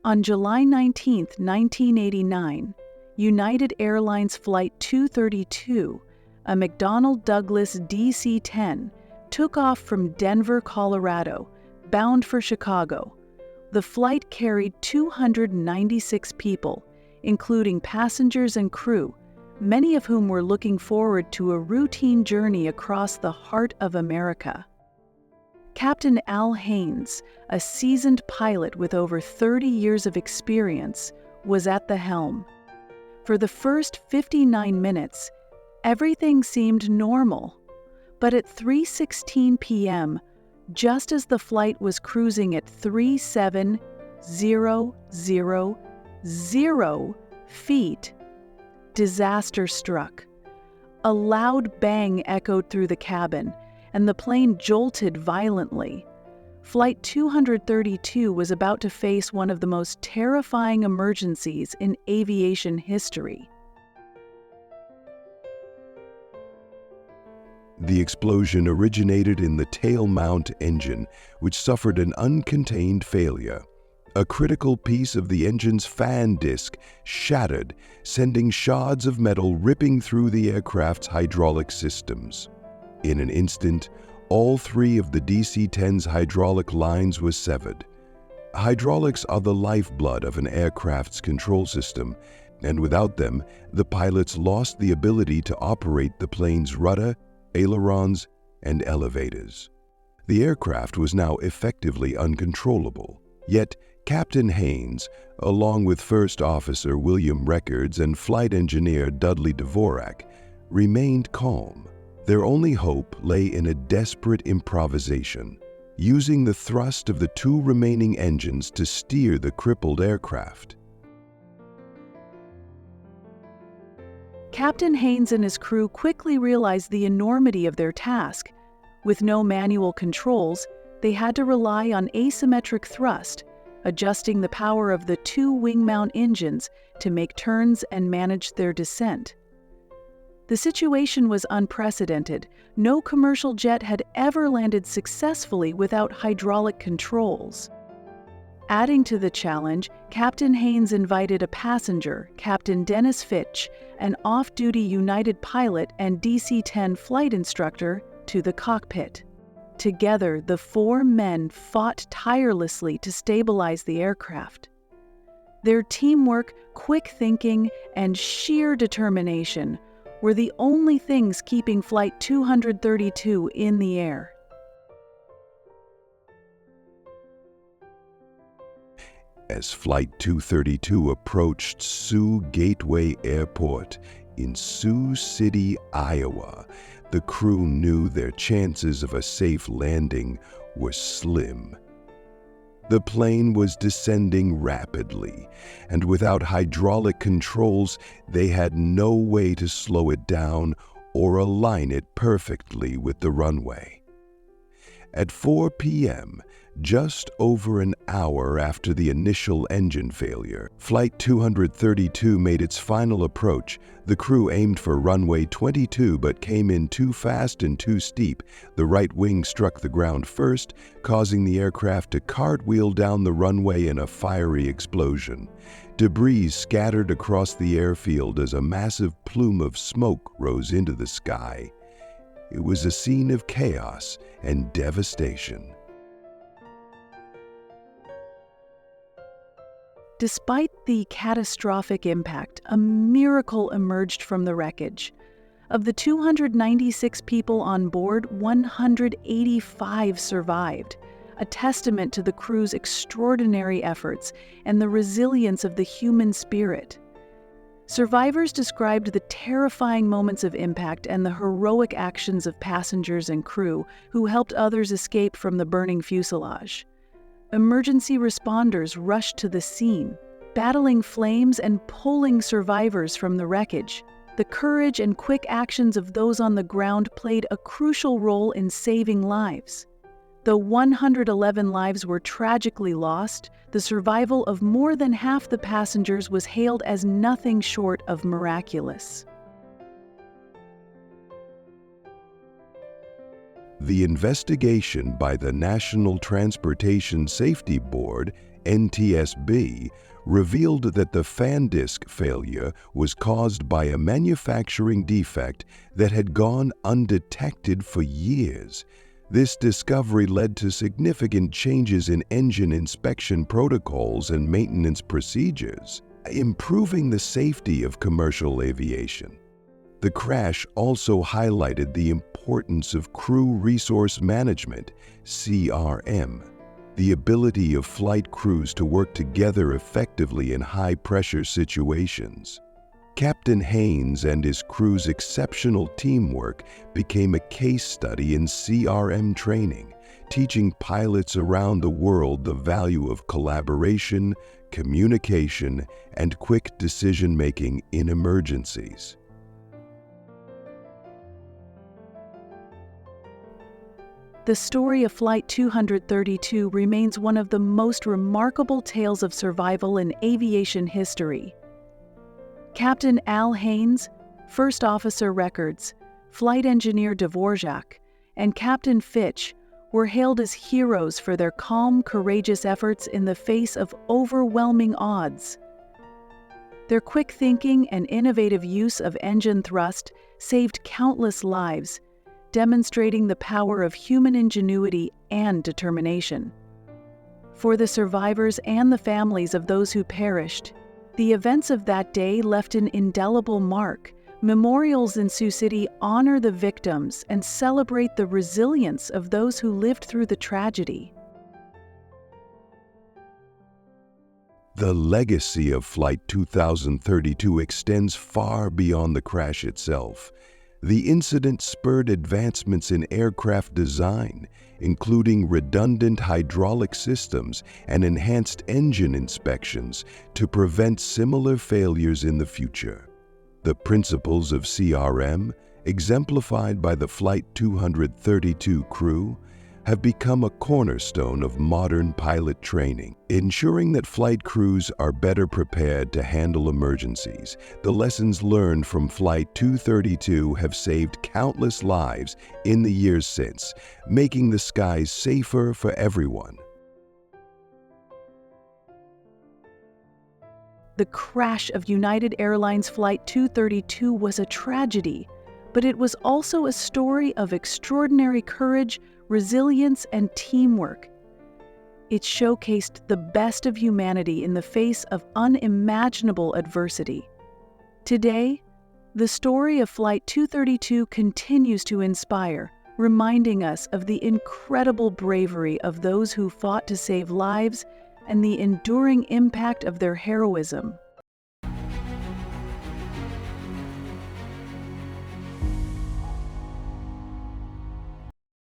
On July 19, 1989, United Airlines Flight 232, a McDonnell Douglas DC-10, took off from Denver, Colorado, bound for Chicago. The flight carried 296 people, including passengers and crew, many of whom were looking forward to a routine journey across the heart of America. Captain Al Haynes, a seasoned pilot with over 30 years of experience, was at the helm. For the first 59 minutes, everything seemed normal. But at 3:16 p.m., just as the flight was cruising at 37,000 feet, disaster struck. A loud bang echoed through the cabin, and the plane jolted violently. Flight 232 was about to face one of the most terrifying emergencies in aviation history. The explosion originated in the tail mount engine, which suffered an uncontained failure. A critical piece of the engine's fan disc shattered, sending shards of metal ripping through the aircraft's hydraulic systems. In an instant, all three of the DC-10's hydraulic lines were severed. Hydraulics are the lifeblood of an aircraft's control system, and without them, the pilots lost the ability to operate the plane's rudder, ailerons, and elevators. The aircraft was now effectively uncontrollable. Yet, Captain Haynes, along with First Officer William Records and Flight Engineer Dudley Dvorak, remained calm. Their only hope lay in a desperate improvisation, using the thrust of the two remaining engines to steer the crippled aircraft. Captain Haynes and his crew quickly realized the enormity of their task. With no manual controls, they had to rely on asymmetric thrust, adjusting the power of the two wing-mount engines to make turns and manage their descent. The situation was unprecedented. No commercial jet had ever landed successfully without hydraulic controls. Adding to the challenge, Captain Haynes invited a passenger, Captain Dennis Fitch, an off-duty United pilot and DC-10 flight instructor, to the cockpit. Together, the four men fought tirelessly to stabilize the aircraft. Their teamwork, quick thinking, and sheer determination were the only things keeping Flight 232 in the air. As Flight 232 approached Sioux Gateway Airport in Sioux City, Iowa, the crew knew their chances of a safe landing were slim. The plane was descending rapidly, and without hydraulic controls, they had no way to slow it down or align it perfectly with the runway. At 4 p.m., just over an hour after the initial engine failure, Flight 232 made its final approach. The crew aimed for runway 22 but came in too fast and too steep. The right wing struck the ground first, causing the aircraft to cartwheel down the runway in a fiery explosion. Debris scattered across the airfield as a massive plume of smoke rose into the sky. It was a scene of chaos and devastation. Despite the catastrophic impact, a miracle emerged from the wreckage. Of the 296 people on board, 185 survived, a testament to the crew's extraordinary efforts and the resilience of the human spirit. Survivors described the terrifying moments of impact and the heroic actions of passengers and crew who helped others escape from the burning fuselage. Emergency responders rushed to the scene, battling flames and pulling survivors from the wreckage. The courage and quick actions of those on the ground played a crucial role in saving lives. Though 111 lives were tragically lost, the survival of more than half the passengers was hailed as nothing short of miraculous. The investigation by the National Transportation Safety Board NTSB, revealed that the fan disc failure was caused by a manufacturing defect that had gone undetected for years. This discovery led to significant changes in engine inspection protocols and maintenance procedures, improving the safety of commercial aviation. The crash also highlighted the importance of crew resource management, CRM, the ability of flight crews to work together effectively in high-pressure situations. Captain Haynes and his crew's exceptional teamwork became a case study in CRM training, teaching pilots around the world the value of collaboration, communication, and quick decision-making in emergencies. The story of Flight 232 remains one of the most remarkable tales of survival in aviation history. Captain Al Haynes, First Officer Records, Flight Engineer Dvorak, and Captain Fitch were hailed as heroes for their calm, courageous efforts in the face of overwhelming odds. Their quick thinking and innovative use of engine thrust saved countless lives, demonstrating the power of human ingenuity and determination. For the survivors and the families of those who perished, the events of that day left an indelible mark. Memorials in Sioux City honor the victims and celebrate the resilience of those who lived through the tragedy. The legacy of Flight 2032 extends far beyond the crash itself. The incident spurred advancements in aircraft design, including redundant hydraulic systems and enhanced engine inspections to prevent similar failures in the future. The principles of CRM, exemplified by the Flight 232 crew, have become a cornerstone of modern pilot training, ensuring that flight crews are better prepared to handle emergencies. The lessons learned from Flight 232 have saved countless lives in the years since, making the skies safer for everyone. The crash of United Airlines Flight 232 was a tragedy, but it was also a story of extraordinary courage, resilience, and teamwork. It showcased the best of humanity in the face of unimaginable adversity. Today, the story of Flight 232 continues to inspire, reminding us of the incredible bravery of those who fought to save lives and the enduring impact of their heroism.